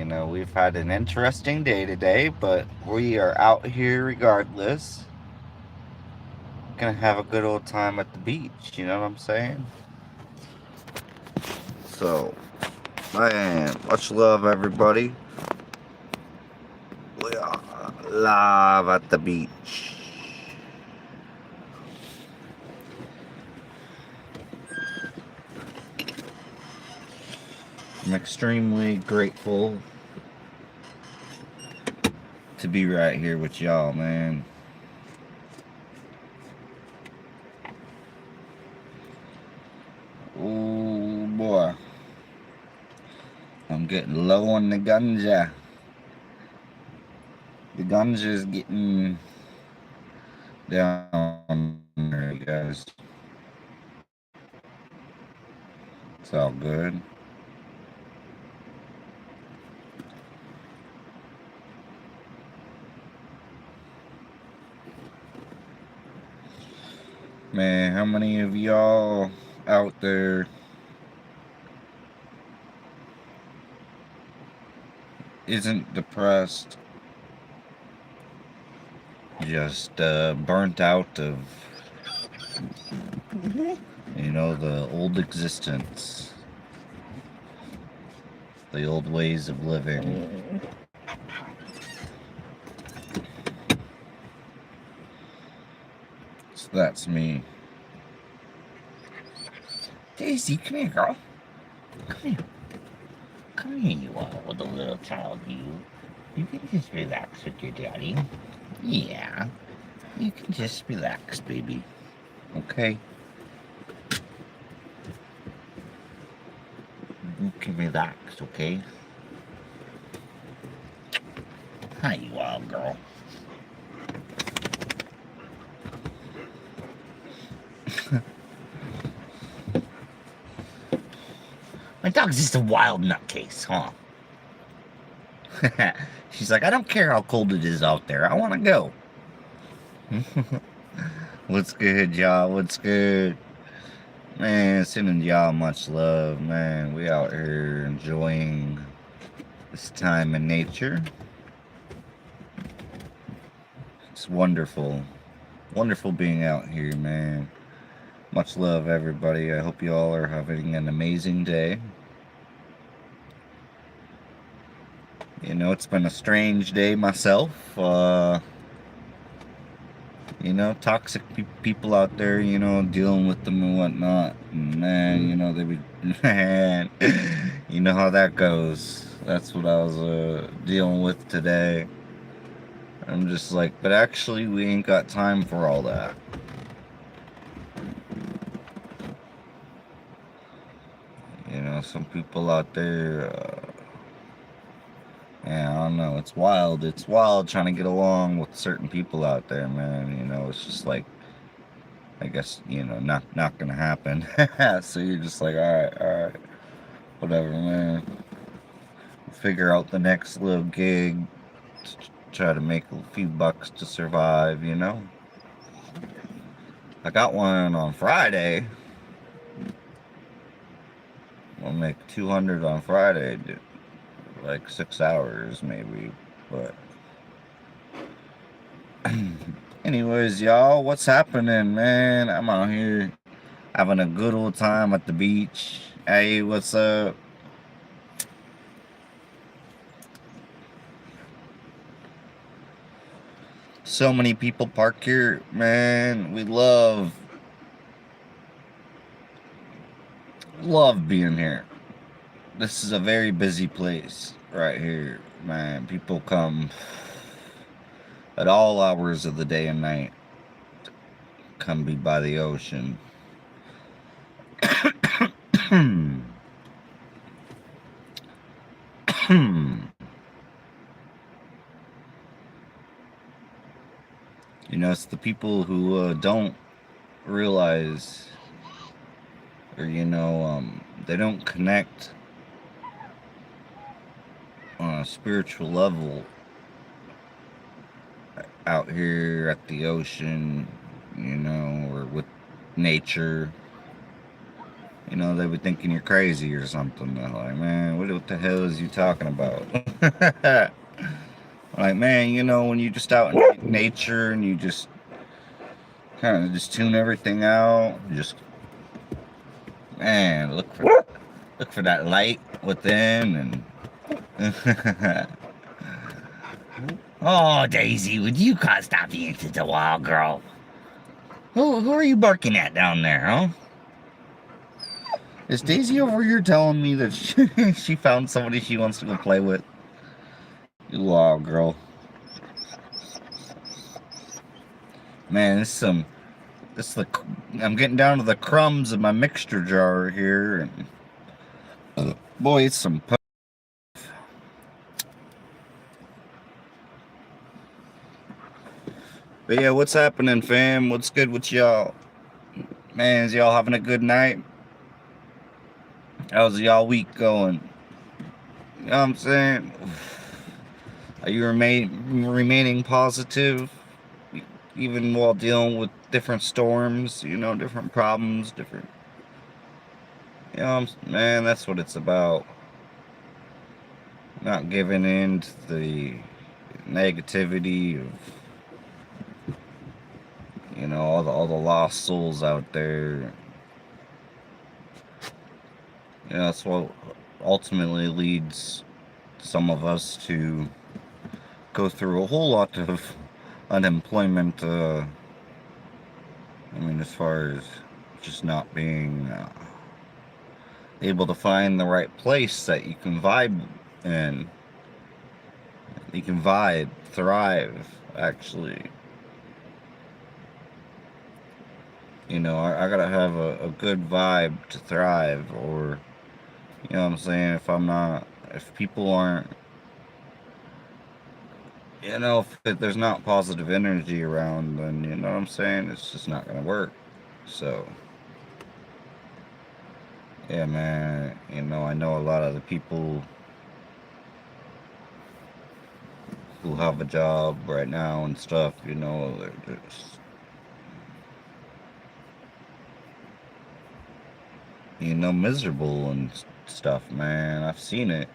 You know, we've had an interesting day today, but we are out here regardless. Gonna have a good old time at the beach, you know what I'm saying? So, man, much love, everybody. We are live at the beach. I'm extremely grateful to be right here with y'all, man. Oh boy, I'm getting low on the ganja. The ganja is getting down there, guys. It's all good. Man, how many of y'all out there isn't depressed, just burnt out of, the old existence, the old ways of living? So that's me. Daisy, come here, girl. Come here. Come here, you are, with a little child, you. You can just relax with your daddy. Yeah. You can just relax, baby. Okay? You can relax, okay? Hi, you wild girl. My dog's just a wild nutcase, huh? She's like, I don't care how cold it is out there. I want to go. What's good, y'all? What's good? Man, sending y'all much love, man. We out here enjoying this time in nature. It's wonderful. Wonderful being out here, man. Much love, everybody. I hope you all are having an amazing day. It's been a strange day myself. Toxic people out there, dealing with them and whatnot. And man, they be, man, you know how that goes. That's what I was dealing with today. I'm just like, but actually, we ain't got time for all that. Some people out there, yeah, I don't know. It's wild. It's wild trying to get along with certain people out there, man. It's just like, I guess, not gonna happen. So you're just like, all right, whatever, man. Figure out the next little gig to try to make a few bucks to survive. I got one on Friday. I'll make 200 on Friday, like 6 hours maybe, but anyways, y'all, what's happening, man? I'm out here having a good old time at the beach. Hey, what's up? So many people park here, man. We love being here. This is a very busy place right here, man. People come at all hours of the day and night. Come be by the ocean. It's the people who don't realize, or they don't connect on a spiritual level out here at the ocean, or with nature. You know, they be thinking you're crazy or something. They're like, man, what the hell is you talking about? Like, man, you know, when you're just out in nature and you just kind of just tune everything out, just, man, look for that light within and oh, Daisy, would you stop being such a wild girl? Who are you barking at down there, huh? Is Daisy over here telling me that she found somebody she wants to go play with? You wild girl. Man, I'm getting down to the crumbs in my mixture jar here, and boy, it's some. But yeah, what's happening, fam? What's good with y'all? Man, is y'all having a good night? How's y'all week going? You know what I'm saying? Are you remaining positive, even while dealing with different storms? You know, different problems, different. You know, man, that's what it's about. Not giving in to the negativity of, you know, all the lost souls out there. You know, that's what ultimately leads some of us to go through a whole lot of unemployment. I mean, as far as just not being able to find the right place that you can vibe in. You can vibe, thrive, actually. You know, I gotta have a good vibe to thrive, or, you know what I'm saying? If people aren't, you know, if there's not positive energy around, then, you know what I'm saying? It's just not gonna work. So, yeah, man, you know, I know a lot of the people who have a job right now and stuff, you know, they're just, you know, miserable and stuff, man. I've seen it.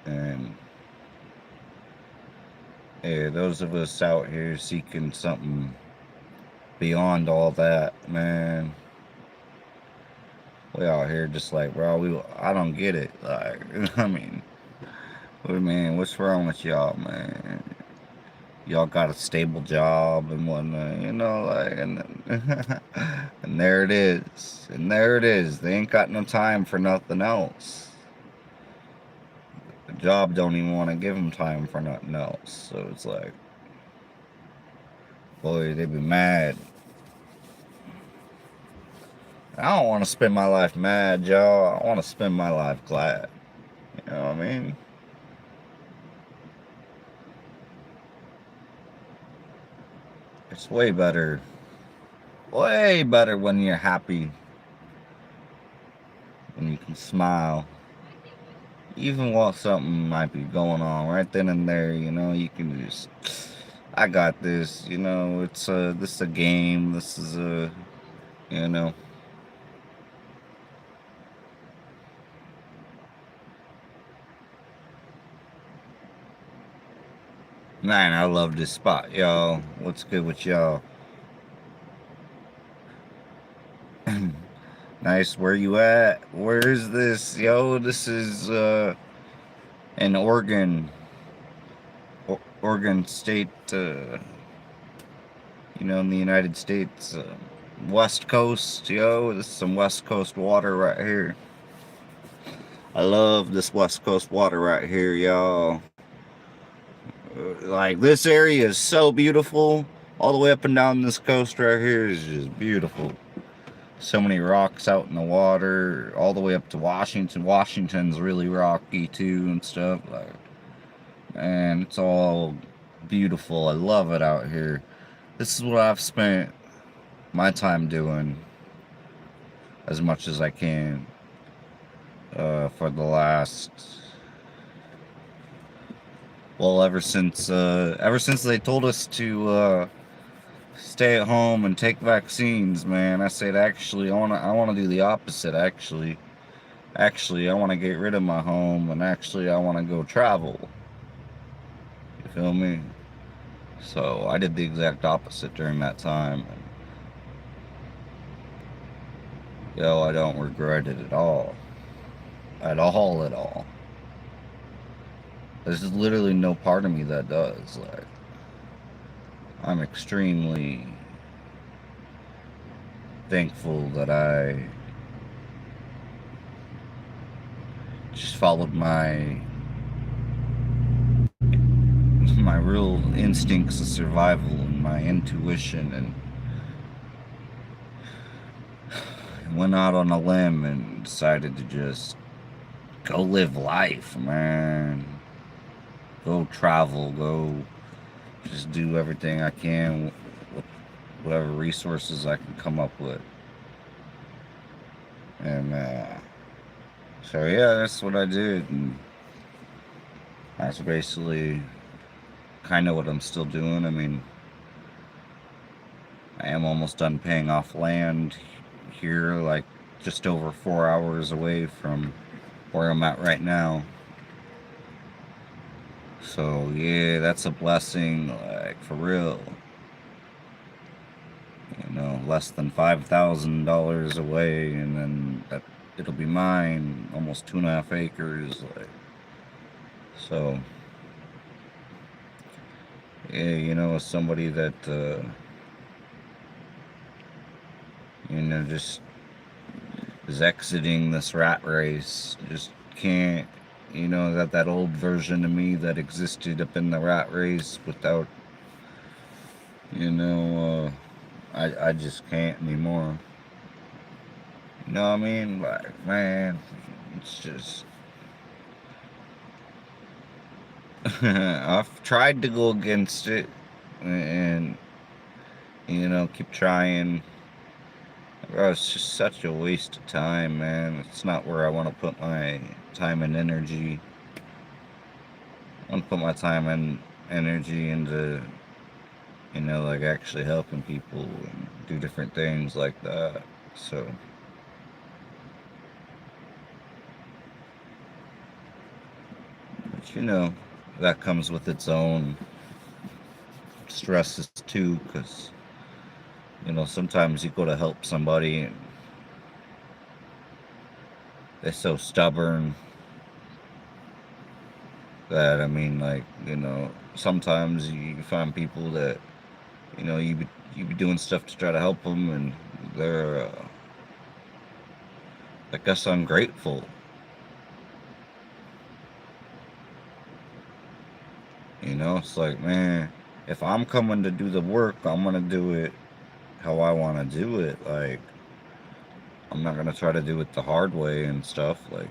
And yeah, those of us out here seeking something beyond all that, man, we out here just like, bro, I don't get it. Like, I mean, man, what's wrong with y'all, man? Y'all got a stable job and whatnot, you know, like, and and there it is, and there it is. They ain't got no time for nothing else. The job don't even want to give them time for nothing else. So it's like, boy, they be mad. I don't want to spend my life mad, y'all. I want to spend my life glad. You know what I mean? It's way better when you're happy, when you can smile. Even while something might be going on right then and there, you know, you can just, I got this, you know, this is a game, this is you know. Man, I love this spot, y'all. What's good with y'all? Nice, where you at? Where is this? Yo, this is in Oregon. Oregon State, you know, in the United States. West Coast, yo, this is some West Coast water right here. I love this West Coast water right here, y'all. Like, this area is so beautiful. All the way up and down this coast right here is just beautiful. So many rocks out in the water, all the way up to Washington. Washington's really rocky too and stuff. Like, man, it's all beautiful. I love it out here. This is what I've spent my time doing as much as I can for the last, well, ever since they told us to stay at home and take vaccines, man. I said, actually, I wanna do the opposite. Actually, I want to get rid of my home, and actually, I want to go travel. You feel me? So I did the exact opposite during that time. And, yo, I don't regret it at all. At all, at all. There's literally no part of me that does. Like, I'm extremely thankful that I just followed my real instincts of survival and my intuition, and went out on a limb and decided to just go live life, man. Go travel, go just do everything I can with whatever resources I can come up with. And so yeah, that's what I did, and that's basically kind of what I'm still doing. I mean, I am almost done paying off land here, like just over 4 hours away from where I'm at right now. So yeah, that's a blessing, like for real. You know, less than $5,000 away, and then it'll be mine, almost 2.5 acres. Like, so yeah, you know, as somebody that just is exiting this rat race, just can't, that old version of me that existed up in the rat race without, you know, I just can't anymore. You know what I mean? Like, man, it's just. I've tried to go against it and, keep trying. Bro, it's just such a waste of time, man. It's not where I want to put my time and energy. I want to put my time and energy into, like actually helping people and do different things like that. So, but that comes with its own stresses too, because, sometimes you go to help somebody and they're so stubborn that, I mean, like, sometimes you find people that, you be doing stuff to try to help them, and they're, I guess, ungrateful. It's like, man, if I'm coming to do the work, I'm gonna do it how I want to do it. Like, I'm not gonna try to do it the hard way and stuff. Like,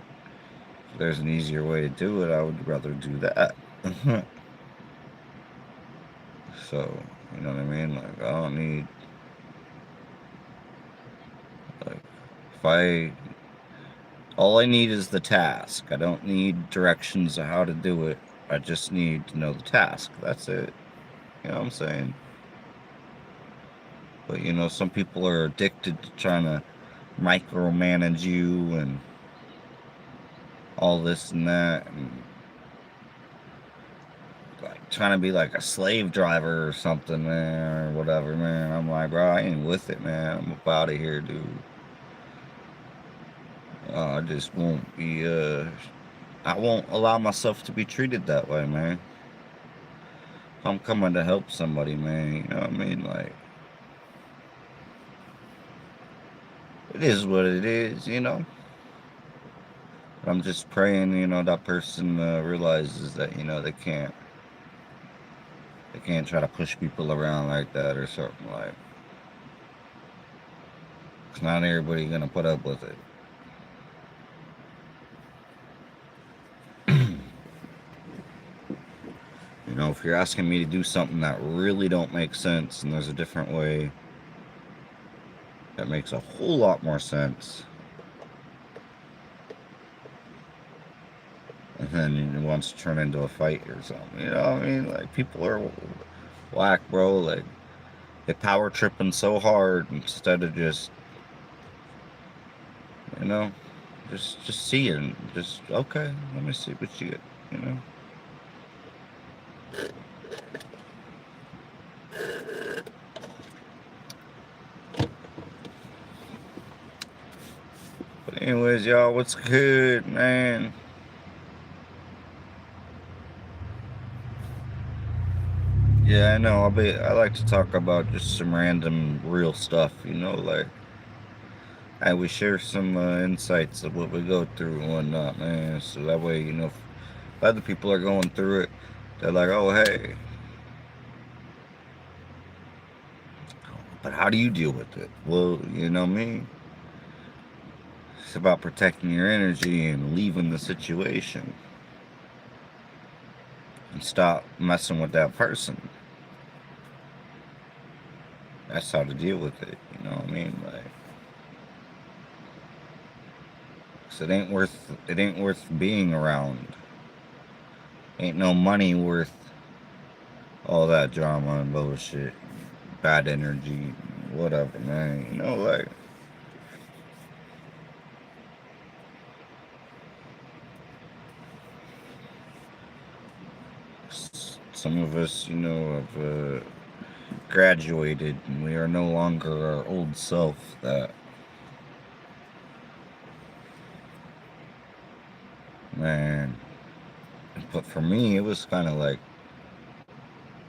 if there's an easier way to do it, I would rather do that. So, you know what I mean? Like, I don't need, like, if I, all I need is the task. I don't need directions of how to do it. I just need to know the task. That's it. You know what I'm saying? But, some people are addicted to trying to micromanage you and all this and that, and like trying to be like a slave driver or something, man, or whatever, man. I'm like, bro, I ain't with it, man. I'm up out of here, dude. I just won't be, I won't allow myself to be treated that way, man. If I'm coming to help somebody, man, you know what I mean? Like, it is what it is, But I'm just praying, that person realizes that, they can't try to push people around like that or something like. It's not everybody gonna put up with it. If you're asking me to do something that really don't make sense and there's a different way that makes a whole lot more sense, and then it wants to turn into a fight or something, you know what I mean? Like, people are whack, bro. Like, They power tripping so hard instead of just, you know, just seeing, just okay. Let me see what you get, you know. But anyways, y'all, what's good, man? Yeah, I know. I like to talk about just some random real stuff, you know, like we share some insights of what we go through and whatnot, man. So that way, you know, if other people are going through it, they're like, oh, hey, but how do you deal with it? Well, you know me. It's about protecting your energy and leaving the situation and stop messing with that person. That's how to deal with it. You know what I mean? Like, 'cause it ain't worth being around. Ain't no money worth all that drama and bullshit, bad energy, whatever, man. You know, like some of us, you know, have graduated and we are no longer our old self. That man, but for me, it was kind of like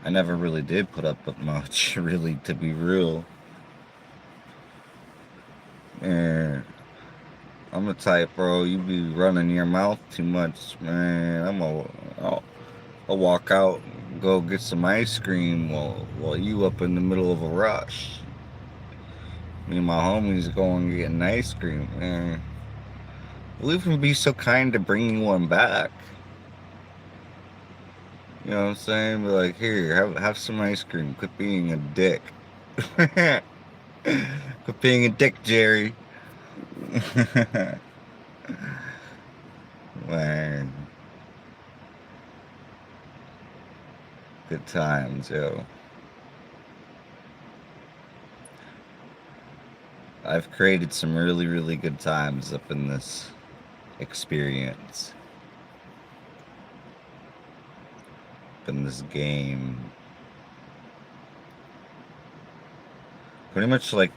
I never really did put up with much, really, to be real. And I'm the type, bro. You be running your mouth too much, man. I'll walk out, go get some ice cream while you up in the middle of a rush. Me and my homies going getting ice cream, man. We'll even be so kind to bring you one back. You know what I'm saying? Be like, here, have some ice cream. Quit being a dick. Quit being a dick, Jerry. Man, good times, yo. I've created some really, really good times up in this experience, up in this game. Pretty much like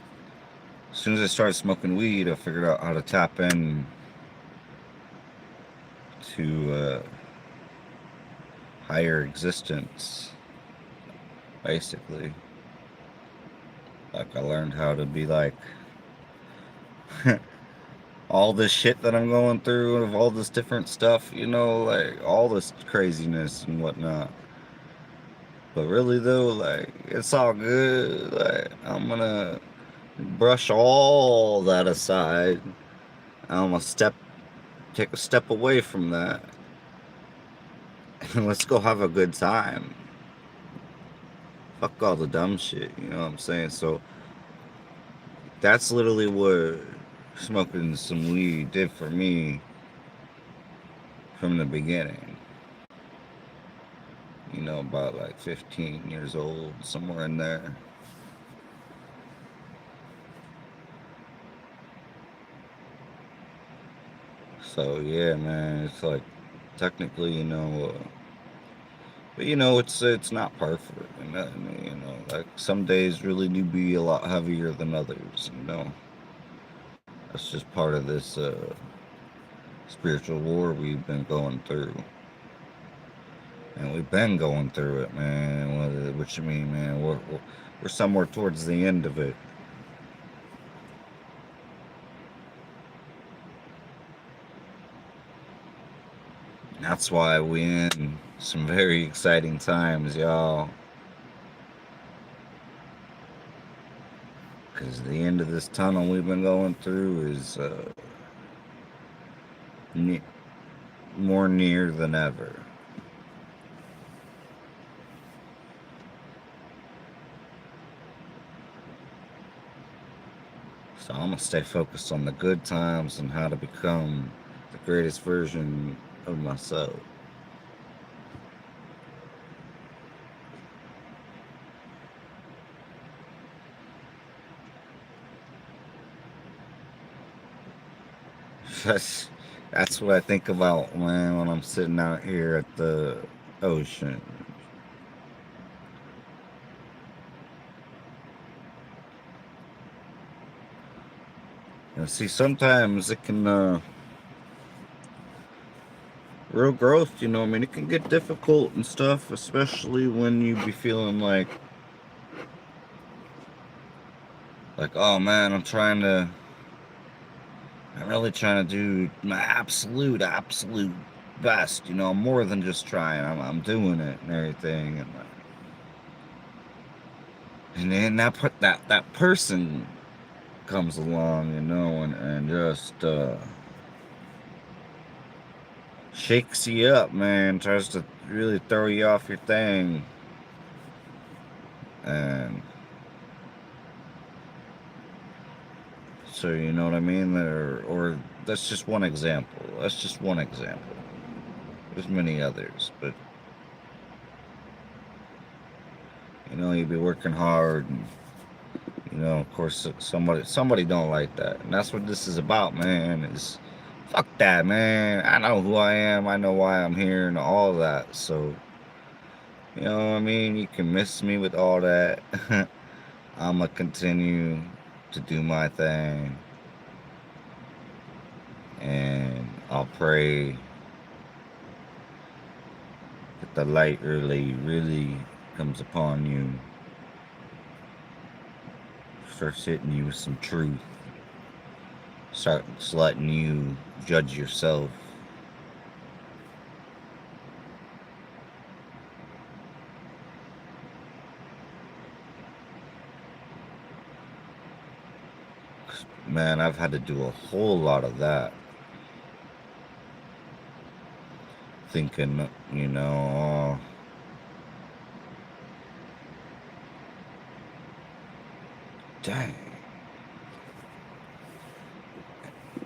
as soon as I started smoking weed, I figured out how to tap in to higher existence, basically. Like I learned how to be like all this shit that I'm going through of all this different stuff, you know, like all this craziness and whatnot. But really though, like it's all good. Like I'm gonna brush all that aside. I'm gonna take a step away from that, and let's go have a good time. Fuck all the dumb shit, you know what I'm saying? So that's literally what smoking some weed did for me from the beginning. You know, about like 15 years old, somewhere in there. So yeah, man, it's like technically, you know, but you know, it's not perfect, and you know, like some days really do be a lot heavier than others. You know, that's just part of this spiritual war we've been going through, and we've been going through it, man. What you mean, man? We're somewhere towards the end of it. That's why we in some very exciting times, y'all. Because the end of this tunnel we've been going through is ne- more near than ever. So I'm gonna stay focused on the good times and how to become the greatest version of myself. That's that's what I think about, man, when I'm sitting out here at the ocean. And see, sometimes it can real growth, I mean, it can get difficult and stuff, especially when you be feeling like, oh man, I'm really trying to do my absolute best, more than just trying. I'm doing it and everything, and then that person comes along, and just shakes you up, man. Tries to really throw you off your thing, and so you know what I mean. Or that's just one example. That's just one example. There's many others, but you'd be working hard, and of course, somebody don't like that, and that's what this is about, man. Is fuck that, man. I know who I am. I know why I'm here, and all that. So, you know what I mean. You can miss me with all that. I'ma continue to do my thing, and I'll pray that the light really, really comes upon you, starts hitting you with some truth, starts letting you judge yourself. Man, I've had to do a whole lot of that. Thinking, dang.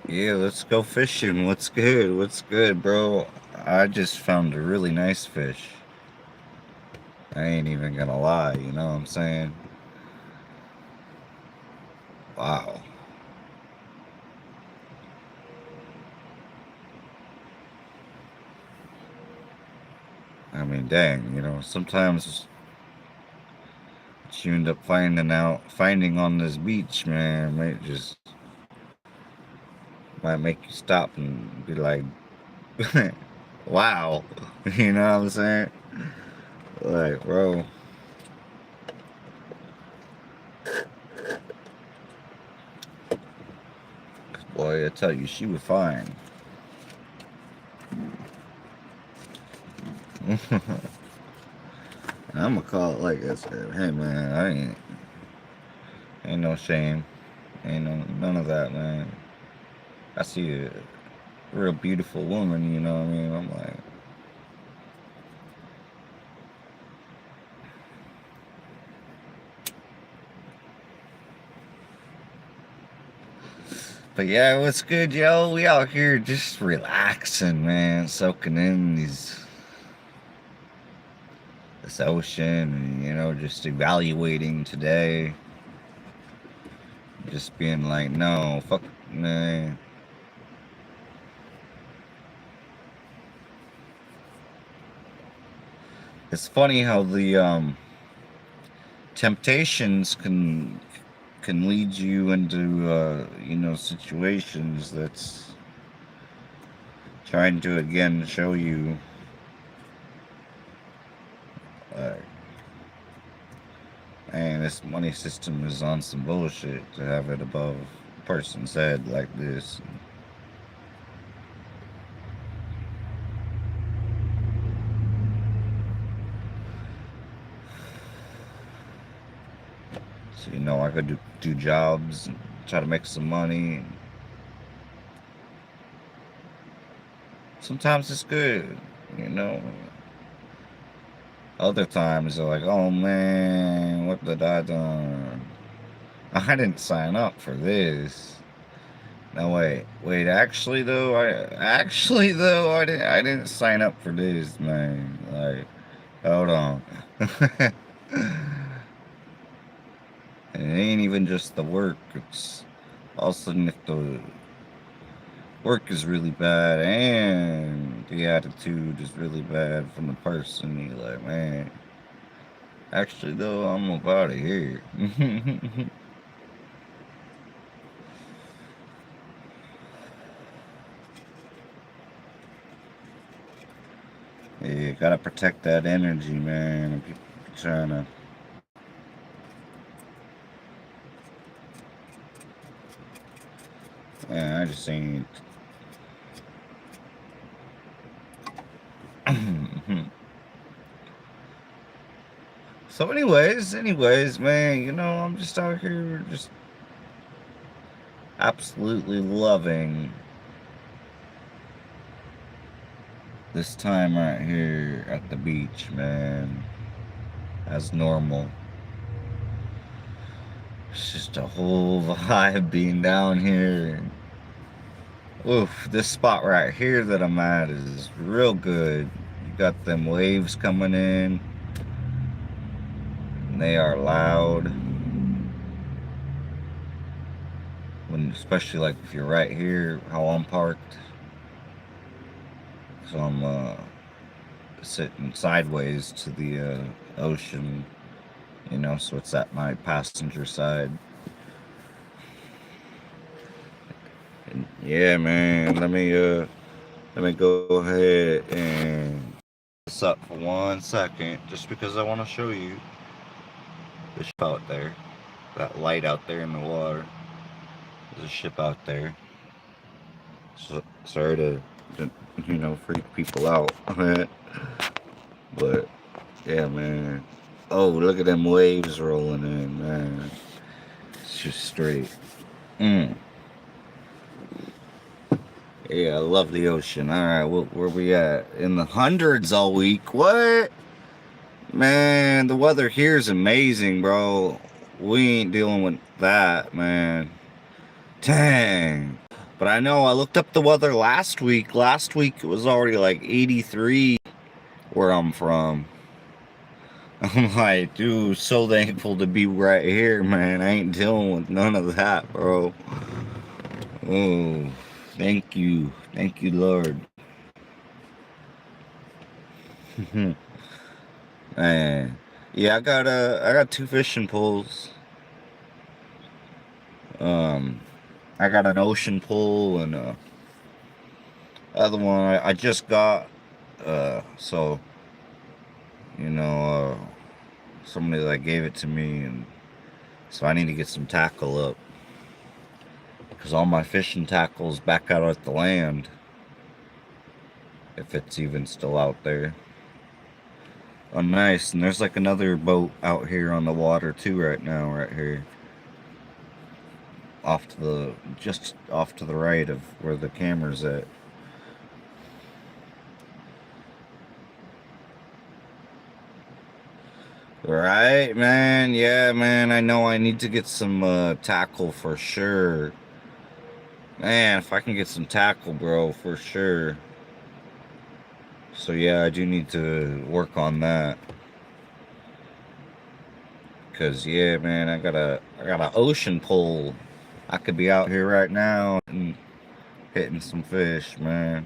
Yeah, let's go fishing. What's good? What's good, bro? I just found a really nice fish. I ain't even gonna lie, you know what I'm saying? Wow. I mean, dang, sometimes what you end up finding on this beach, man, might make you stop and be like, wow. You know what I'm saying? Like, bro, boy, I tell you, she was fine. I'm gonna call it like I said. Hey, man, ain't no shame. Ain't none of that, man. I see a real beautiful woman, you know what I mean? I'm like, but yeah, what's good, yo? We out here just relaxing, man, soaking in this ocean, and just evaluating today. Just being like, no, fuck, man. It's funny how the temptations can lead you into situations that's trying to again show you uh, man, this money system is on some bullshit to have it above a person's head like this. So I could do jobs and try to make some money. And sometimes it's good, you know. Other times they're like, oh man, what did I done? I didn't sign up for this. No, wait. I didn't sign up for this, man. Like, hold on. And it ain't even just the work. It's all of a sudden if Work is really bad, and the attitude is really bad from the person. You're like, man, actually, though, I'm up out of here. Yeah, gotta protect that energy, man. And people trying to. Yeah, I just ain't. So, anyways, man, I'm just out here just absolutely loving this time right here at the beach, man. As normal. It's just a whole vibe being down here. Oof, this spot right here that I'm at is real good. You got them waves coming in, and they are loud. Especially like if you're right here, how I'm parked. So I'm sitting sideways to the ocean, so it's at my passenger side. And yeah, man, let me go ahead and this up for 1 second, just because I want to show you the ship out there, that light out there in the water. There's a ship out there. So, sorry to freak people out, but yeah, man. Oh, look at them waves rolling in, man. It's just straight. Mm. Yeah, I love the ocean. All right, where we at? In the hundreds all week. What? Man, the weather here is amazing, bro. We ain't dealing with that, man. Dang. But I know I looked up the weather last week. Last week it was already like 83 where I'm from. I'm like, dude, so thankful to be right here, man. I ain't dealing with none of that, bro. Oh, thank you. Thank you, Lord. Man. Yeah, I got two fishing poles. Um I got an ocean pole and other one I just got so you know somebody that gave it to me, and so I need to get some tackle up because all my fishing tackle's back out at the land, if it's even still out there. Oh, nice. And there's like another boat out here on the water too right now, right here. Just off to the right of where the camera's at. Right, man. Yeah, man. I know I need to get some tackle for sure. Man, if I can get some tackle, bro, for sure. So yeah, I do need to work on that. Cause yeah, man, I got a ocean pole. I could be out here right now and hitting some fish, man.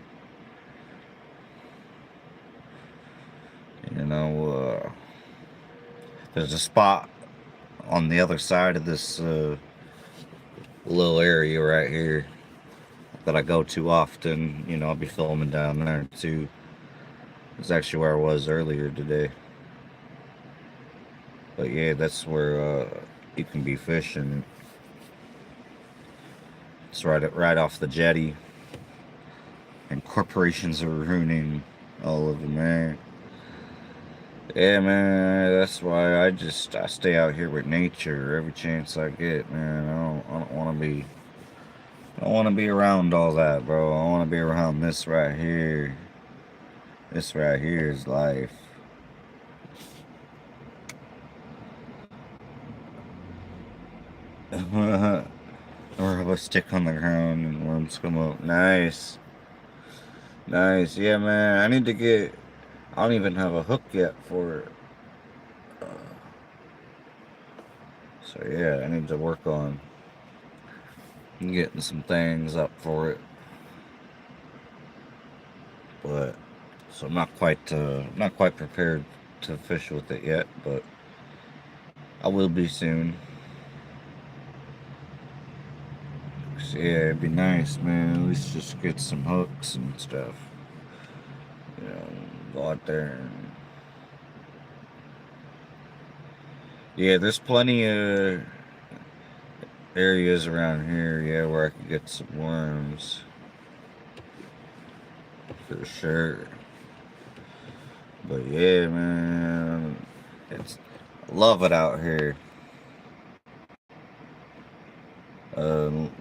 You know, there's a spot on the other side of this little area right here that I go to often. I'll be filming down there too. It's actually where I was earlier today. But yeah, that's where you can be fishing. It's right off the jetty, and corporations are ruining all of it, man. Yeah, man, that's why I stay out here with nature every chance I get, man. I don't want to be. I don't want to be around all that, bro. I want to be around this right here. This right here is life. Or have a stick on the ground and worms come up. Nice. Nice. Yeah, man. I don't even have a hook yet for it. Uh, so, yeah, I need to work on getting some things up for it. but so I'm not quite prepared to fish with it yet, but I will be soon. So, yeah, it'd be nice, man. At least just get some hooks and stuff. You know, go out there. Yeah, there's plenty of areas around here, yeah, where I could get some worms for sure. But yeah, man, it's love it out here. Um,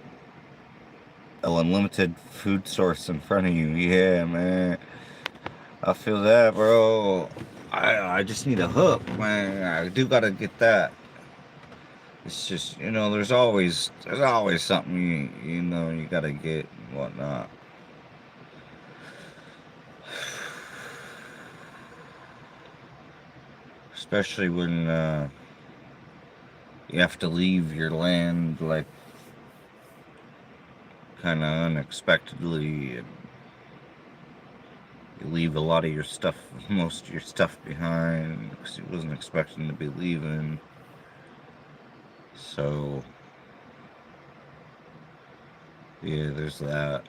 unlimited food source in front of you, yeah, man. I feel that, bro. I just need a hook, man. I do gotta get that. It's just, there's always something you gotta get and whatnot. Especially when you have to leave your land like kind of unexpectedly, and you leave a lot of your stuff, most of your stuff behind because you wasn't expecting to be leaving. So yeah, there's that.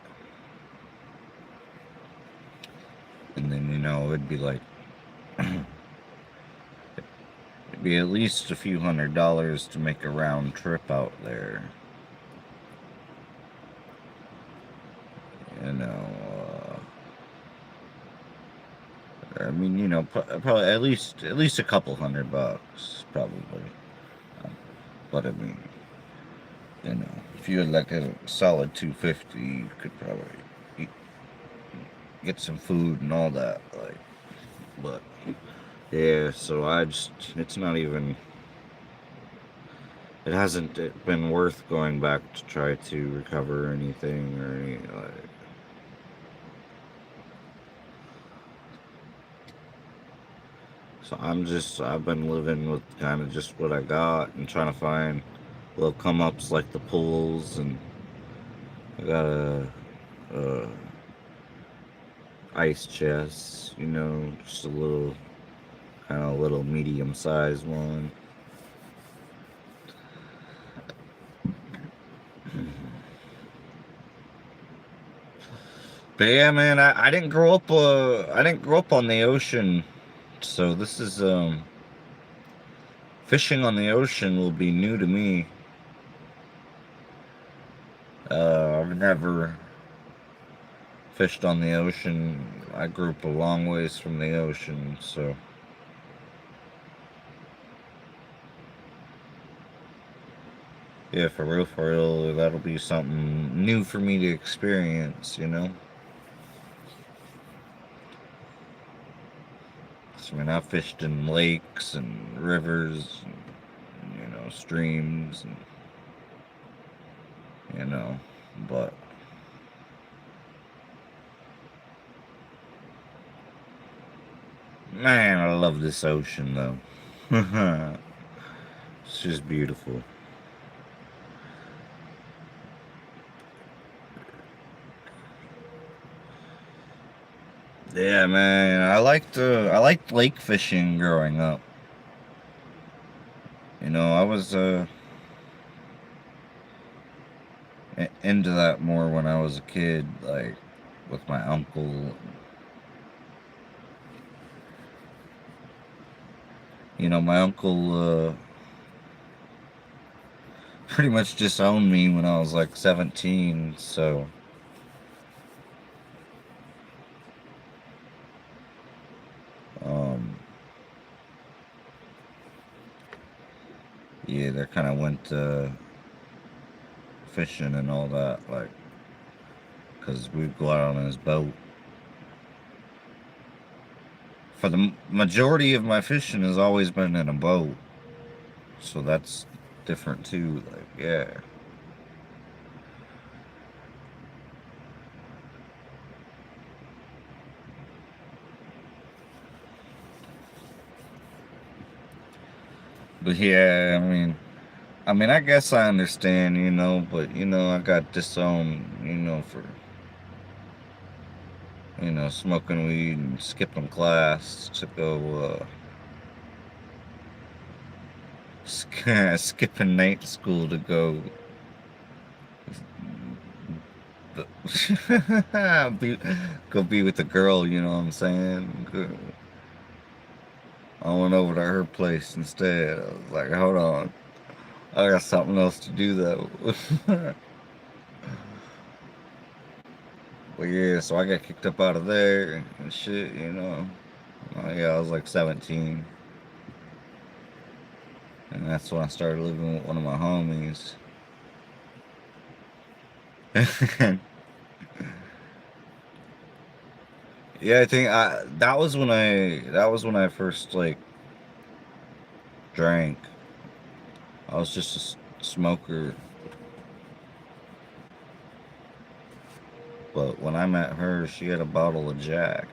And then it'd be like it'd be at least a few $100s to make a round trip out there. You know, I mean, probably at least a couple $100, probably. But I mean, if you had like a solid 250, you could probably eat, get some food and all that. Like, but yeah, so it's not even. It hasn't been worth going back to try to recover anything or any like. So I've been living with kind of just what I got and trying to find little come ups like the pools, and I got a ice chest, just a little kind of little medium sized one. But yeah, man, I didn't grow up. I didn't grow up on the ocean, so this is fishing on the ocean will be new to me. I've never fished on the ocean. I grew up a long ways from the ocean, so yeah, for real, that'll be something new for me to experience. So, I mean, I've fished in lakes and rivers, and, streams, and but man, I love this ocean though. It's just beautiful. Yeah, man. I liked lake fishing growing up. I was into that more when I was a kid, like with my uncle. My uncle pretty much disowned me when I was like 17, so um yeah, they kind of went fishing and all that, like, because we'd go out on his boat. For the majority of my fishing has always been in a boat, so that's different too. Like, yeah. But yeah, I mean, I guess I understand, but I got disowned, for you know, smoking weed and skipping class to go, skipping night school to go be, go be with the girl, you know what I'm saying? I went over to her place instead. I was like, hold on, I got something else to do though. But yeah, so I got kicked up out of there and shit, you know. Yeah, I was like 17. And that's when I started living with one of my homies. Yeah, I think that was when I first like drank. I was just a smoker, but when I met her, she had a bottle of Jack.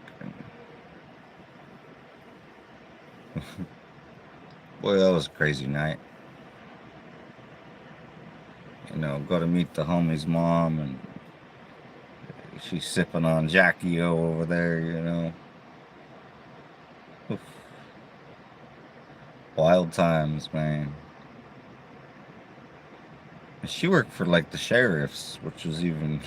Boy, that was a crazy night. You know, go to meet the homie's mom, and she's sipping on Jackie O over there. You know, oof. Wild times, man. And she worked for like the sheriffs, which was even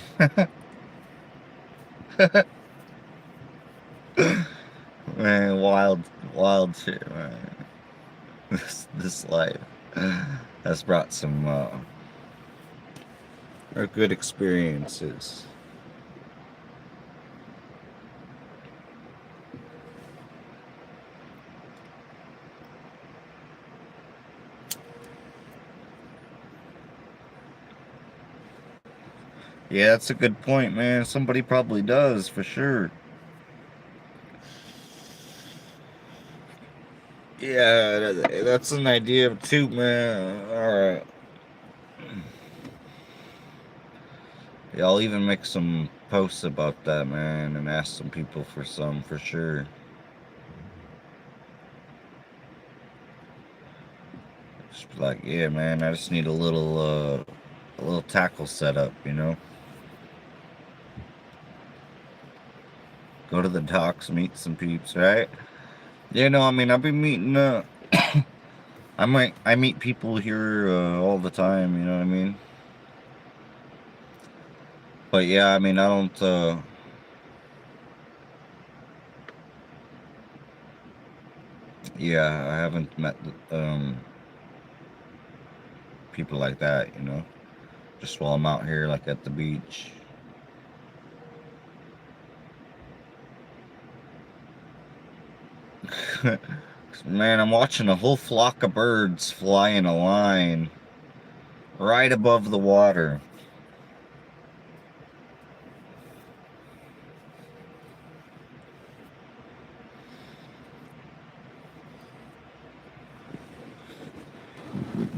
man, wild shit, man. This life has brought some good experiences. Yeah, that's a good point, man. Somebody probably does for sure. Yeah, that's an idea too, man. All right. Yeah, I'll even make some posts about that, man, and ask some people for some for sure. Just be like, yeah, man, I just need a little tackle set up, you know. Go to the docks, meet some peeps, right? Yeah, no, I mean, I've been meeting. I meet people here all the time. You know what I mean? But yeah, I mean, I don't. Yeah, I haven't met people like that. You know, just while I'm out here, like at the beach. Man, I'm watching a whole flock of birds fly in a line right above the water.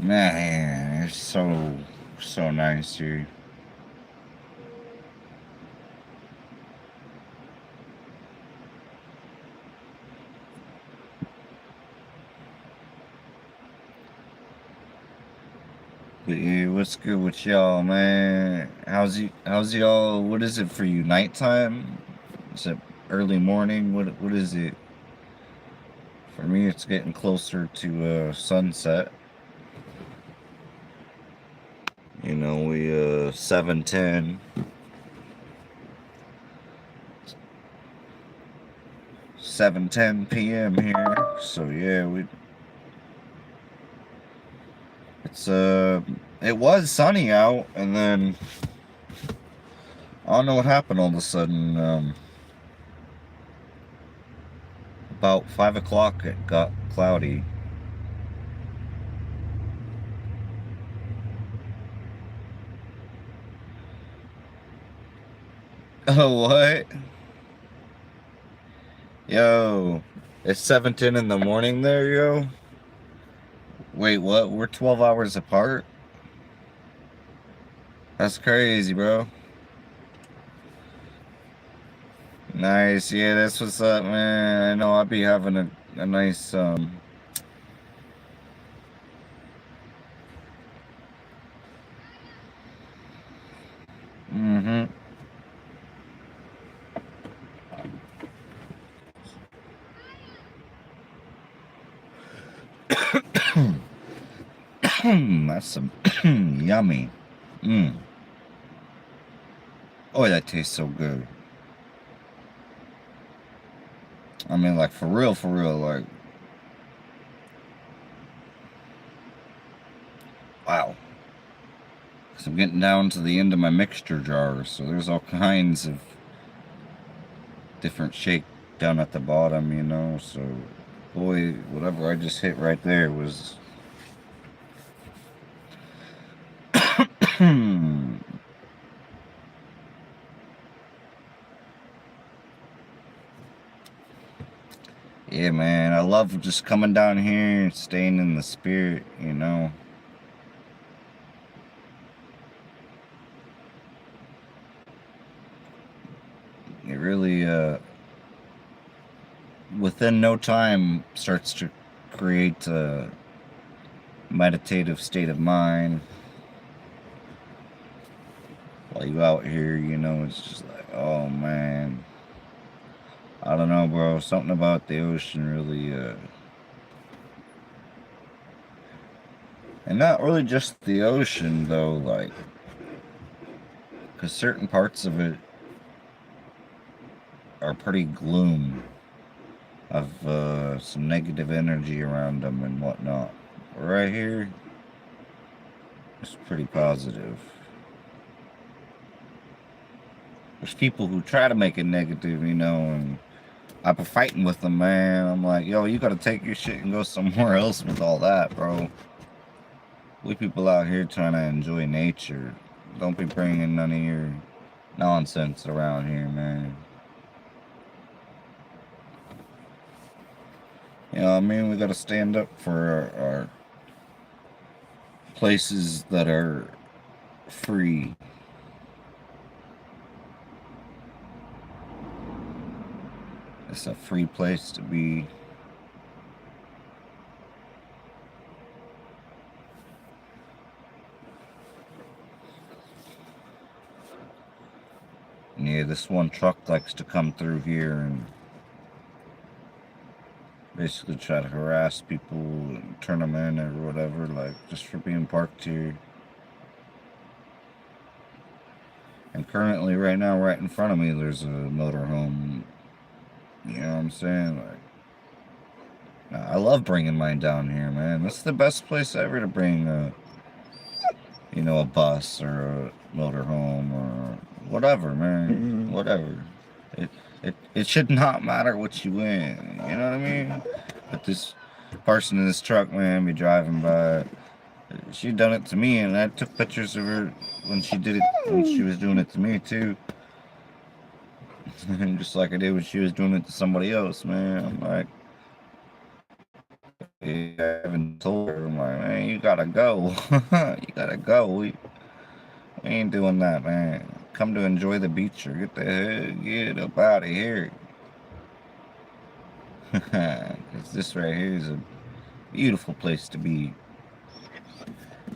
Man, it's so nice here. But yeah, what's good with y'all, man? How's y'all? What is it for you? Nighttime? Is it early morning? What is it? For me, it's getting closer to sunset. You know, we 7:10 p.m. here. So yeah, we it's it was sunny out, and then I don't know what happened all of a sudden. About 5 o'clock, it got cloudy. Oh, what? Yo, it's 7:10 in the morning there, yo. Wait, what? We're 12 hours apart? That's crazy, bro. Nice. Yeah, that's what's up, man. I know I'll be having a nice mm-hmm. That's some yummy. Mm. Oh, that tastes so good. I mean, like, for real, like, wow. Because I'm getting down to the end of my mixture jar, so there's all kinds of different shake down at the bottom, you know, so, boy, whatever I just hit right there was... Yeah, man, I love just coming down here and staying in the spirit, you know. It really, within no time, starts to create a meditative state of mind. While you out here, you know, it's just like, oh, man. I don't know, bro. Something about the ocean really, and not really just the ocean, though, like, because certain parts of it are pretty gloom, of some negative energy around them and whatnot. Right here, it's pretty positive. There's people who try to make it negative, you know, and I've been fighting with them, man. I'm like, yo, you gotta take your shit and go somewhere else with all that, bro. We people out here trying to enjoy nature. Don't be bringing none of your nonsense around here, man. You know what I mean? We gotta stand up for our places that are free. It's a free place to be. And yeah, this one truck likes to come through here and basically try to harass people and turn them in or whatever, like, just for being parked here. And currently, right now, right in front of me, there's a motorhome. You know what I'm saying? Like, I love bringing mine down here, man. This is the best place ever to bring you know, a bus or a motorhome or whatever, man. Whatever. It should not matter what you win. You know what I mean? But this person in this truck, man, be driving by. She done it to me, and I took pictures of her when she did it, when she was doing it to me, too. Just like I did when she was doing it to somebody else, man. I'm like, I haven't told her, I'm like, man, you gotta go. You gotta go. We ain't doing that, man. Come to enjoy the beach or get the hell, get up out of here. Because this right here is a beautiful place to be.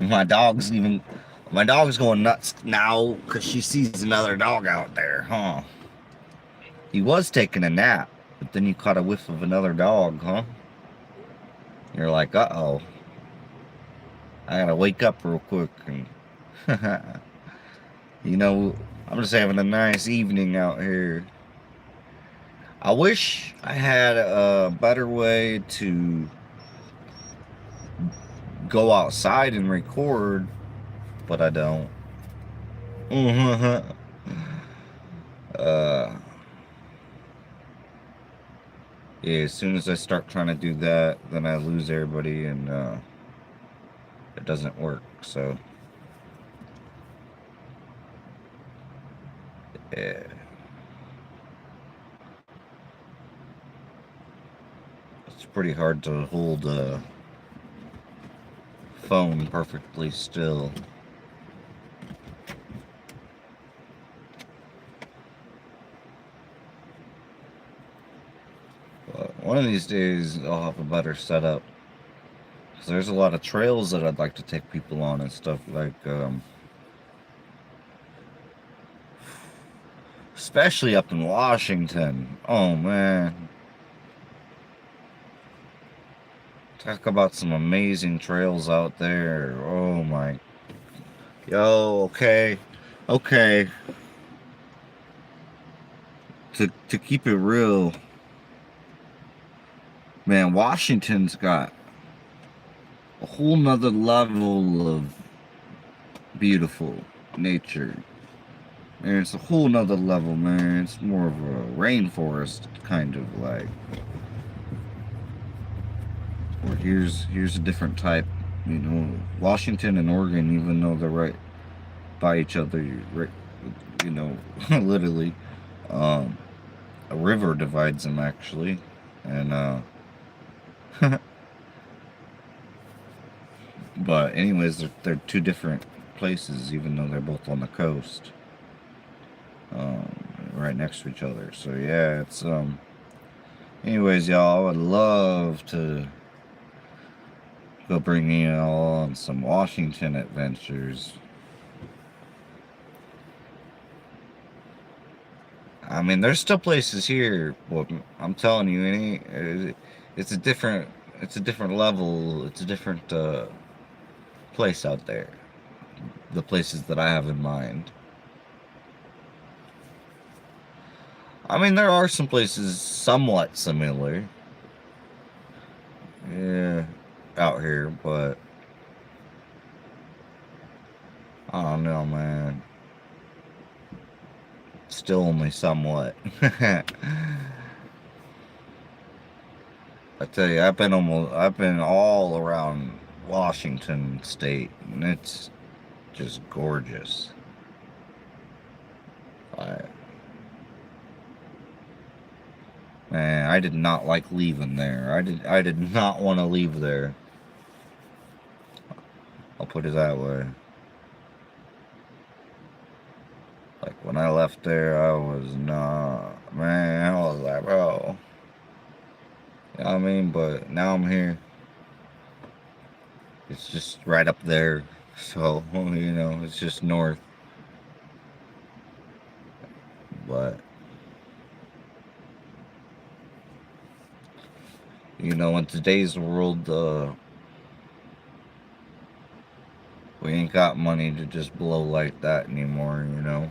My dog's going nuts now because she sees another dog out there, huh? He was taking a nap, but then you caught a whiff of another dog, huh? You're like, uh-oh. I gotta wake up real quick. And you know, I'm just having a nice evening out here. I wish I had a better way to go outside and record, but I don't. Yeah, as soon as I start trying to do that, then I lose everybody and it doesn't work, so yeah. It's pretty hard to hold a phone perfectly still. But one of these days I'll have a better setup. Because there's a lot of trails that I'd like to take people on and stuff, like especially up in Washington. Oh man. Talk about some amazing trails out there. Oh my. Yo, okay. Okay. To keep it real, man, Washington's got a whole nother level of beautiful nature. And it's a whole nother level, man. It's more of a rainforest kind of like. Or here's a different type. You know, Washington and Oregon, even though they're right by each other, right, you know, literally, um, a river divides them actually, and but anyways, they're two different places, even though they're both on the coast, right next to each other. So yeah, it's anyways, y'all, I would love to go bring you all on some Washington adventures. I mean, there's still places here, but I'm telling you, it's a different, it's a different level, it's a different place out there. The places that I have in mind. I mean, there are some places somewhat similar, yeah, out here, but I don't know, man. Still only somewhat. I tell you, I've been all around Washington State, and it's just gorgeous. I, man, I did not like leaving there. I did not want to leave there. I'll put it that way. Like when I left there, I was not, man, I was like, bro. You know what I mean? But now I'm here. It's just right up there. So, you know, it's just north. But, you know, in today's world, we ain't got money to just blow like that anymore, you know?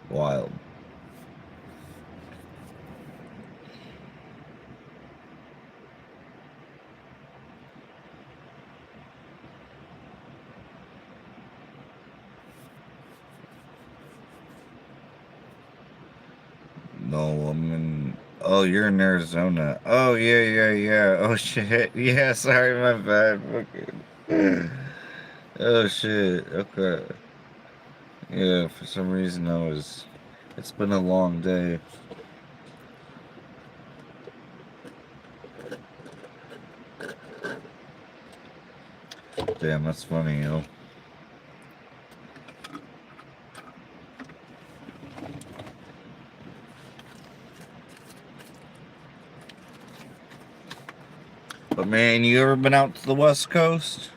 Wild. No, I'm in. Oh, you're in Arizona. Oh, yeah, yeah, yeah. Oh, shit. Yeah, sorry, my bad. Fucking. Oh, shit. Okay. Yeah, for some reason I was. It's been a long day. Damn, that's funny, yo. But man, you ever been out to the West Coast?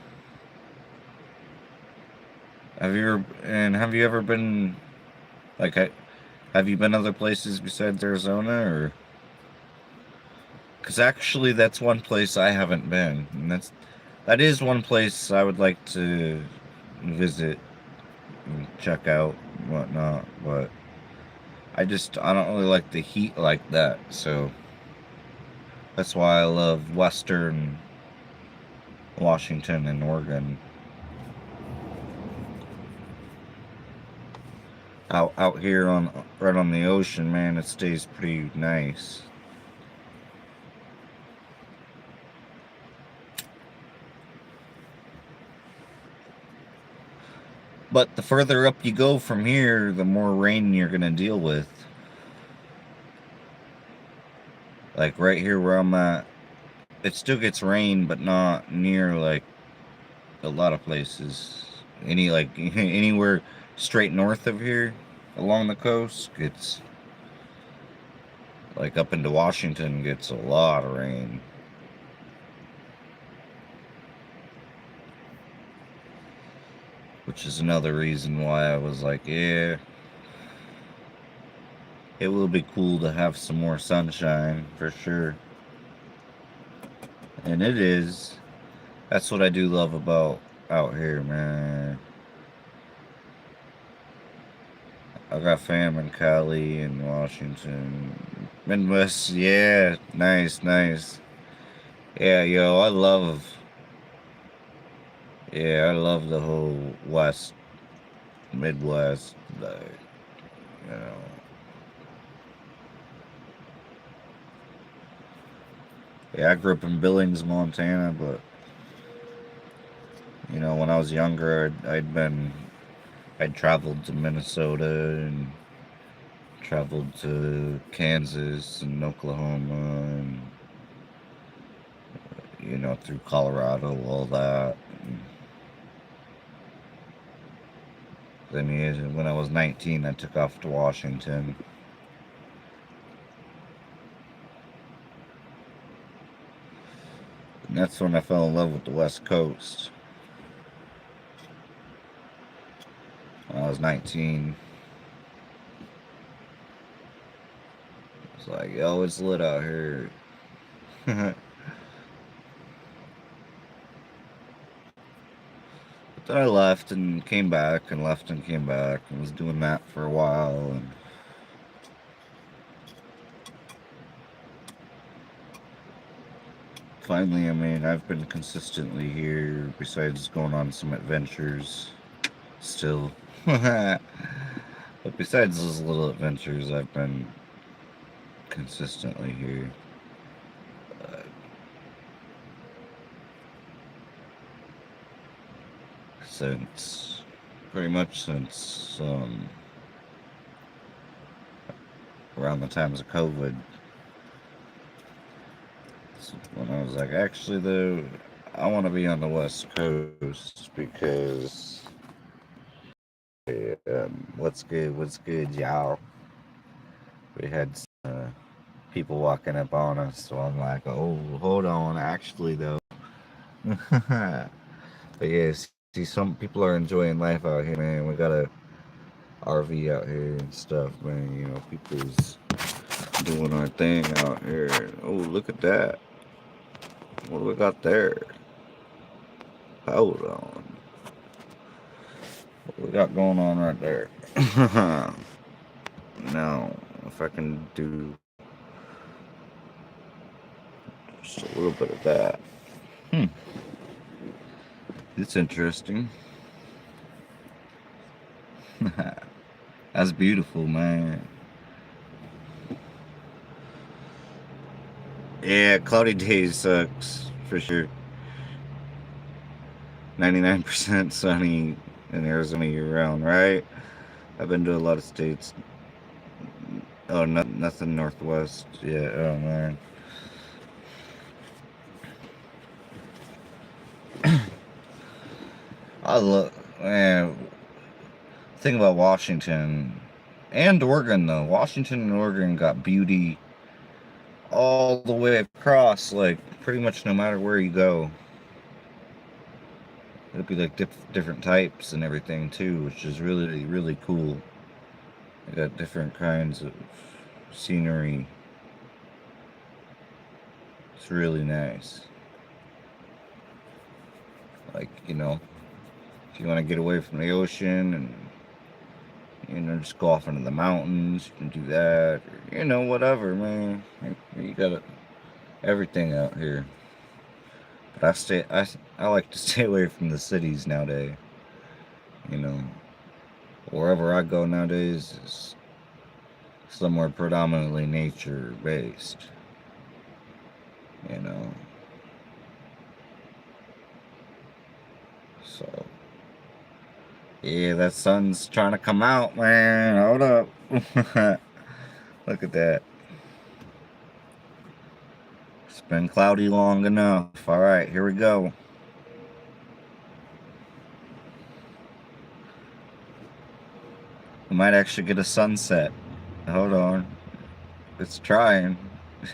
Have you ever been like have you been other places besides Arizona or? Because actually, that's one place I haven't been, and that is one place I would like to visit and check out and whatnot. But I don't really like the heat like that, so that's why I love Western Washington and Oregon. Out here on right on the ocean, man, it stays pretty nice. But the further up you go from here, the more rain you're gonna deal with. Like right here where I'm at, it still gets rain, but not near like a lot of places. Anywhere straight north of here along the coast gets like up into Washington gets a lot of rain. Which is another reason why I was like, yeah. it will be cool to have some more sunshine for sure. And it is. That's what I do love about out here, man. I got fam in Cali and Washington. Midwest, yeah, nice, nice. Yeah, yo, I love the whole West, Midwest, like, you know. Yeah, I grew up in Billings, Montana, but, you know, when I was younger, I'd traveled to Minnesota and traveled to Kansas and Oklahoma and, you know, through Colorado, all that. And then when I was 19, I took off to Washington. And that's when I fell in love with the West Coast. When I was 19. It's like, yo, it's lit out here. But then I left and came back and left and came back and was doing that for a while. And finally, I mean, I've been consistently here besides going on some adventures still. But besides those little adventures, I've been consistently here. Uh, since pretty much since around the times of COVID. So when I was like, actually, though, I want to be on the West Coast because what's good, y'all? We had people walking up on us, so I'm like, oh, hold on, actually, though. But yeah, see, some people are enjoying life out here, man. We got a RV out here and stuff, man. You know, people's doing our thing out here. Oh, look at that. What do we got there? Hold on. What we got going on right there? Now, if I can do just a little bit of that. It's interesting. That's beautiful, man. Yeah, cloudy days sucks for sure. 99% sunny in Arizona year round, right? I've been to a lot of states. Oh, nothing northwest. Yeah, oh man. I love, man. Thing about Washington and Oregon, though. Washington and Oregon got beauty all the way across, like pretty much no matter where you go. It'll be like different types and everything too, which is really, really cool. They got different kinds of scenery. It's really nice. Like, you know, if you want to get away from the ocean and, you know, just go off into the mountains, you can do that. Or, you know, whatever, man. You got everything out here. But I like to stay away from the cities nowadays. You know, wherever I go nowadays is somewhere predominantly nature based. You know, so yeah, that sun's trying to come out, man. Hold up. Look at that. It's been cloudy long enough. All right, here we go. We might actually get a sunset. Hold on. It's trying.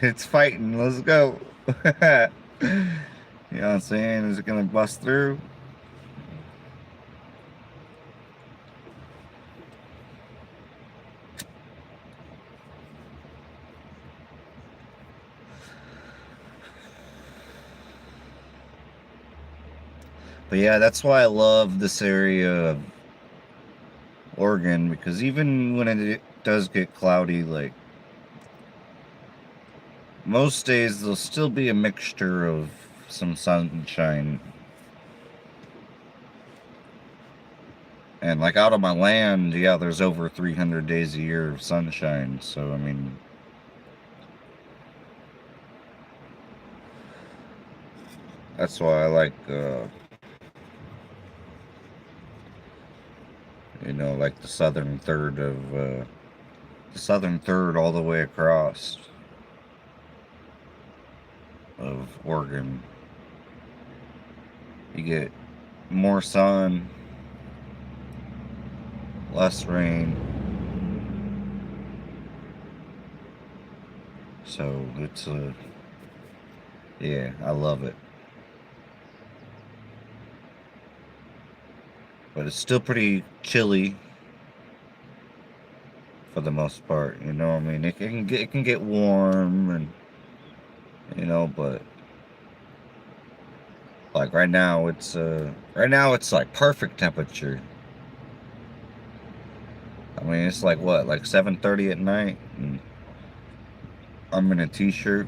It's fighting. Let's go. You know what I'm saying? Is it gonna bust through? But yeah, that's why I love this area of Oregon, because even when it does get cloudy, like most days, there'll still be a mixture of some sunshine. And like out on my land, yeah, there's over 300 days a year of sunshine. So, I mean, that's why I like, like the southern third all the way across of Oregon. You get more sun, less rain. So it's yeah, I love it. But it's still pretty chilly for the most part. You know what I mean? It can get warm and but like right now it's like perfect temperature. I mean, it's like what, like 7:30 at night, and I'm in a t-shirt.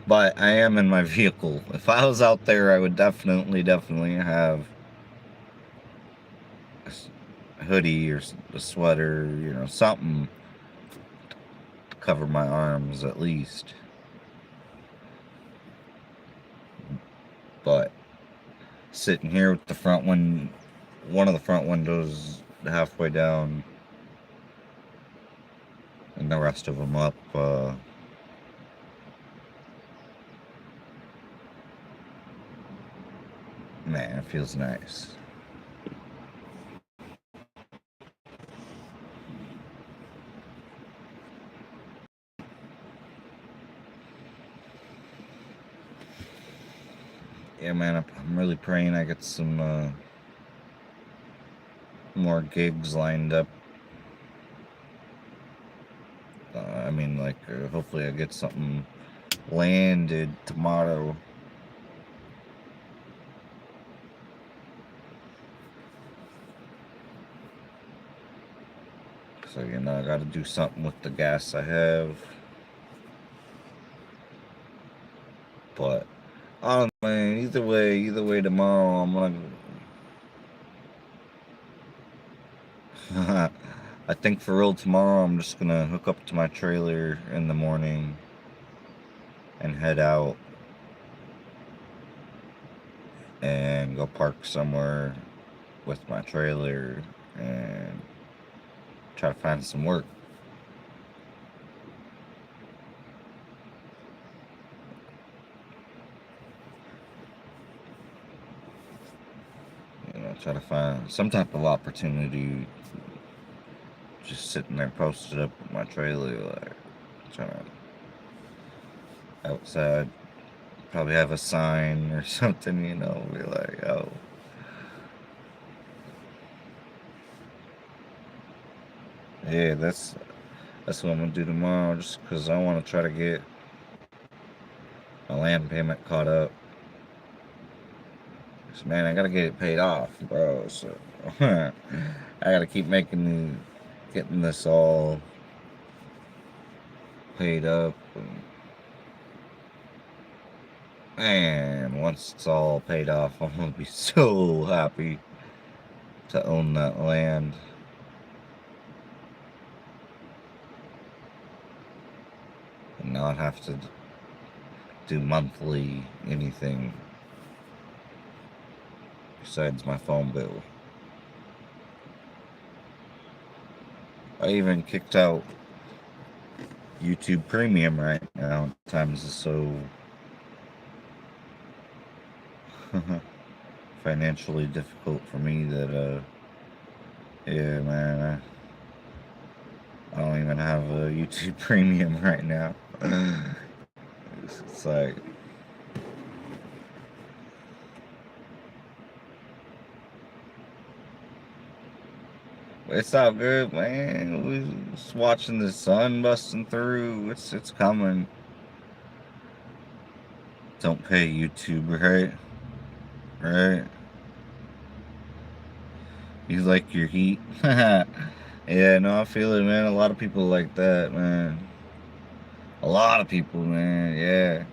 But I am in my vehicle. If I was out there, I would definitely have a hoodie or a sweater, something to cover my arms at least. But sitting here with one of the front windows halfway down, and the rest of them up, man, it feels nice. Yeah, man, I'm really praying I get some more gigs lined up. I mean, like, hopefully I get something landed tomorrow. So, I gotta do something with the gas I have. But, I don't know, man, either way tomorrow, I think for real tomorrow, I'm just gonna hook up to my trailer in the morning and head out and go park somewhere with my trailer and try to find some work. Try to find some type of opportunity. Just sitting there posted up with my trailer, like trying to outside. Probably have a sign or something, be like, oh, yeah, that's what I'm gonna do tomorrow. Just because I want to try to get my land payment caught up. 'Cause, man, I gotta get it paid off, bro. So I gotta keep getting this all paid up. And once it's all paid off, I'm gonna be so happy to own that land and not have to do monthly anything besides my phone bill. I even kicked out YouTube Premium right now. Times is so financially difficult for me that yeah, man, I don't even have a YouTube Premium right now. It's like, It's all good, man. We just watching the sun busting through. It's coming. Don't pay YouTube, right? Right? You like your heat? Yeah, no, I feel it, man. A lot of people like that, man. A lot of people, man. Yeah.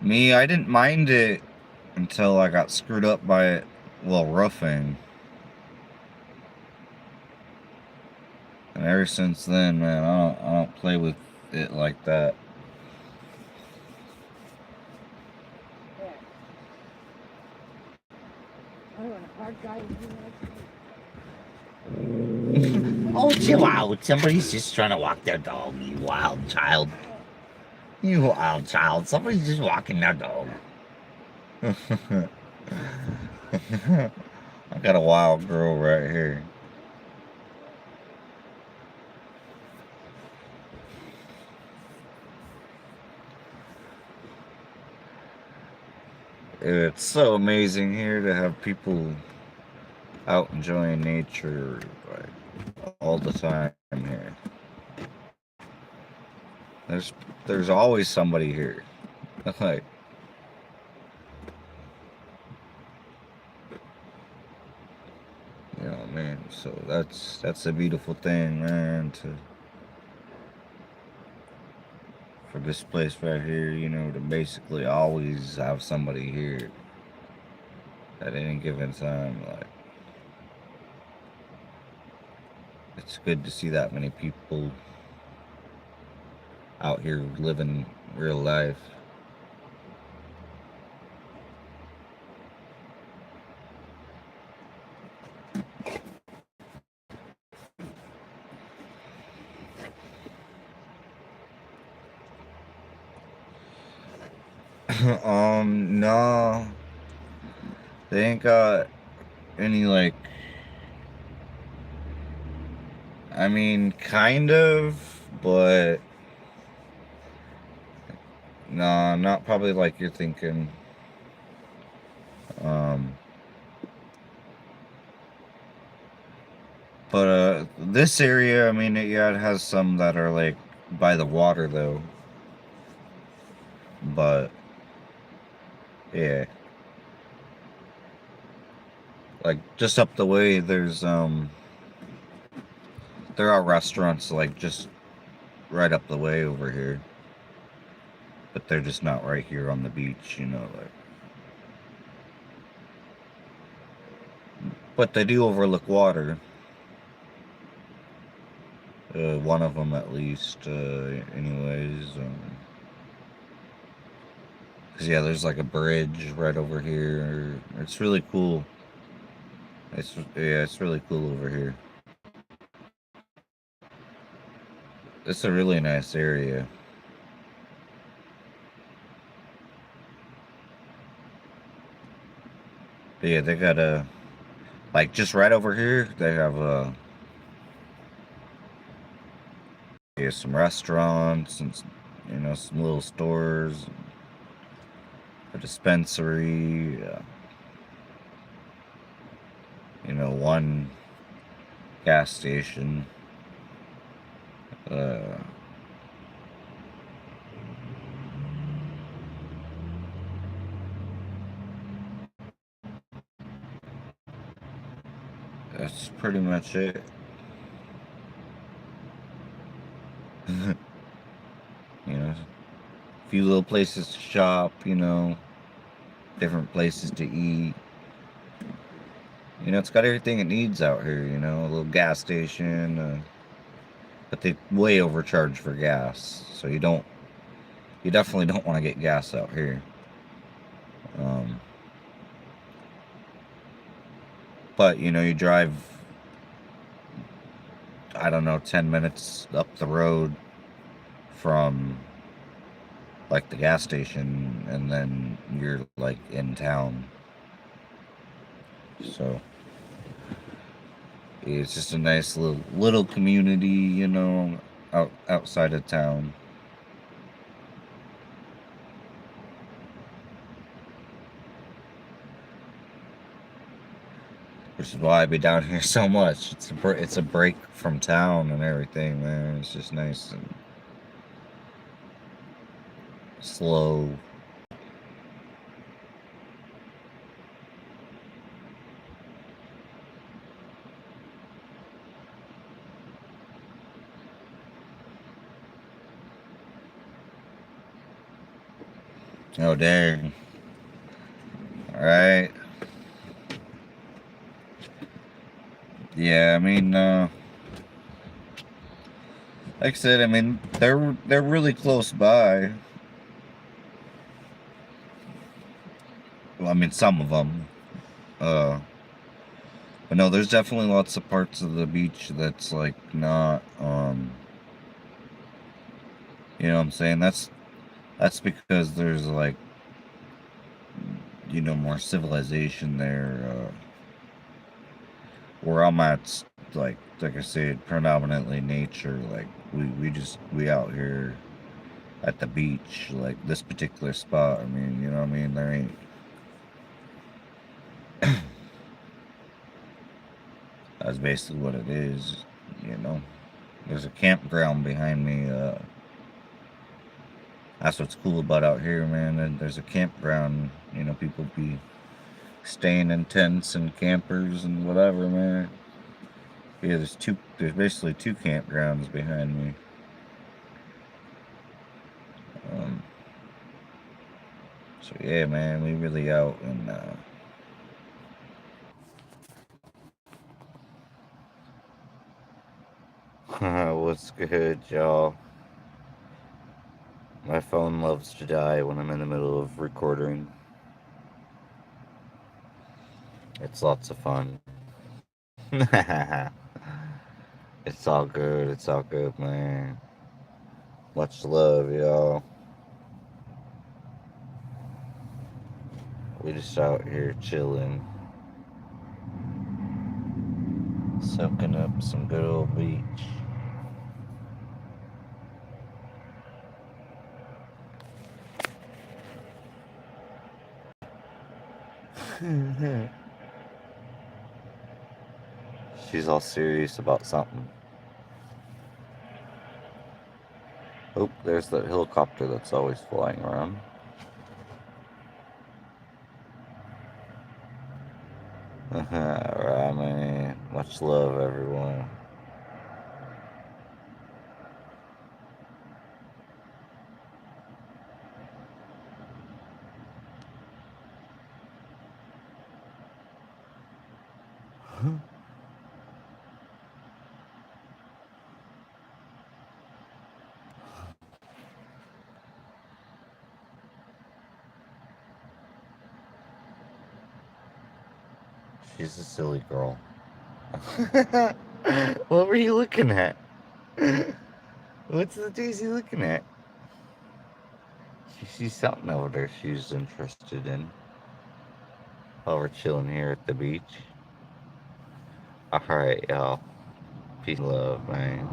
Me, I didn't mind it until I got screwed up by it while roughing. And ever since then, man, I don't play with it like that. Oh, chill out. Somebody's just trying to walk their dog, you wild child. You wild child. Somebody's just walking their dog. I got a wild girl right here. It's so amazing here to have people out enjoying nature like all the time here. There's there's always somebody here. Like, you know, man. So that's a beautiful thing, man. For this place right here, you know, to basically always have somebody here at any given time. Like, it's good to see that many people out here living real life. No, they ain't got any like. I mean, kind of, but no, not probably like you're thinking. Um, but this area, I mean, yeah, it has some that are like by the water though. But yeah, like just up the way, there are restaurants like just right up the way over here, but they're just not right here on the beach, you know. Like, but they do overlook water. One of them at least, anyways. 'Cause yeah, there's like a bridge right over here. It's really cool. It's really cool over here. It's a really nice area. But yeah, they got a like just right over here. They have yeah, some restaurants and you know some little stores, a dispensary. You know, one gas station. Uh, that's pretty much it. You know, a few little places to shop. You know, different places to eat. You know, it's got everything it needs out here. You know, a little gas station, but they way overcharge for gas, so you definitely don't want to get gas out here. Um, but you know, you drive, I don't know, 10 minutes up the road from like the gas station, and then you're like in town. So it's just a nice little community, you know, outside of town. Which is why I be down here so much. It's a break from town and everything, man. It's just nice and slow. Oh, dang. Alright. Yeah, I mean, like I said, I mean, they're really close by. Well, I mean, some of them. Uh, but no, there's definitely lots of parts of the beach that's like not, you know what I'm saying? That's because there's like, you know, more civilization there. Where I'm at, like I said, predominantly nature. Like we out here at the beach, like this particular spot. I mean, you know what I mean? There ain't. That's basically what it is. You know, there's a campground behind me. That's what's cool about out here, man. And there's a campground. You know, people be staying in tents and campers and whatever, man. Yeah, there's two. There's basically two campgrounds behind me. Um, so yeah, man, we really out and what's good, y'all? My phone loves to die when I'm in the middle of recording. It's lots of fun. It's all good. It's all good, man. Much love, y'all. We just out here chilling, soaking up some good old beach. She's all serious about something. Oh, there's that helicopter that's always flying around. Alright, man. Much love, everyone. She's a silly girl. What were you looking at? What's the Daisy looking at? She sees something over there she's interested in. While we're chilling here at the beach. Alright, y'all. Peace and love, man.